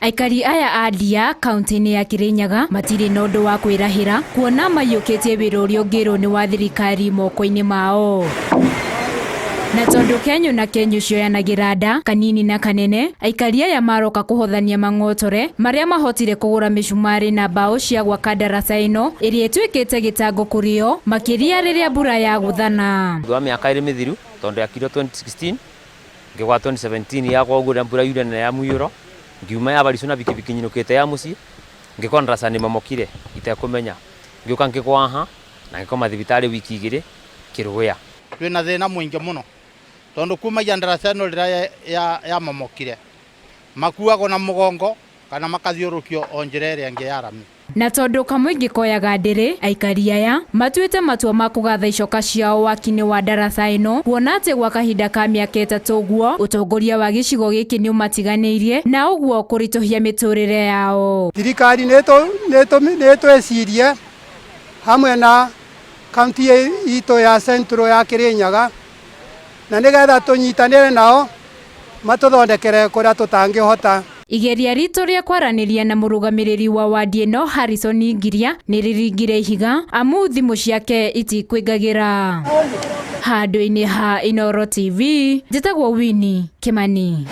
Aikari aya a Ndia kaunti-inĩ ya Kirinyaga matirĩ na ũndũ wa kwĩrahĩra kuona maiyũkĩtie wĩra ũrĩa ũngĩrwo nĩ wa thirikari moko-inĩ mao. Na tondu Kenyu na Kenyu cioyanagĩra nda kanini na kanene, aikari aya maroka kũhothania mang'otore marĩa mahotire kũgũra mĩcumarĩ na mbaũ cia gwaka ndaraca ĩno ĩrĩa ĩtuĩkĩte gĩtango kũrĩ o makĩria rĩrĩa mbura yagũthana. Thutha wa mĩaka ĩrĩ mĩthiru tondu yakirwo 2016 ngĩgwa 2017 yakwa ũguo mbura yure nene ya mũiyũro ngiuma ya baricu na bikibiki nyinũkĩte ya mũciĩ ngĩkora ndaraca nĩ momokire itekũmenya ngĩũka ngĩgwa haha na ngĩkoma thibitarĩ wiki igĩrĩ kĩrũya. Twĩna thĩna mũingĩ mũno tondu kumagia ndaraca ĩno rĩrĩa ya momokire makuagwo na mũgongo kana makathiũrũkio o njĩra ĩrĩa ĩngĩ ya rami. Na tondu kamũingĩ koyaga ndĩrĩ, aikari aya matuĩte matua ma kũgatha icoka ciao waki-inĩ wa ndaraca ĩno kuona atĩ gwa kahinda ka mĩaka 3 ũguo ũtongoria wa gĩcigo gĩkĩ nĩ ũmatiganĩirie na ũguo kũritũhia mĩtũrĩre yao. Thirikari nĩtwĩcirie hamwe na kaunti itũ ya Central ya Kirinyaga na nĩgetha tũnyitanĩre nao matũthondekere kũrĩa tũtangĩhota. Igeria ritũ rĩa kwaranĩria na mũrũgamĩrĩri wa wadi ĩno Harrison Ngiria nĩ rĩringire ihiga amu thimũ ciake itikwĩngagĩra. Handũ-inĩ ha Inooro TV, njĩtagwo Winnie Kimani.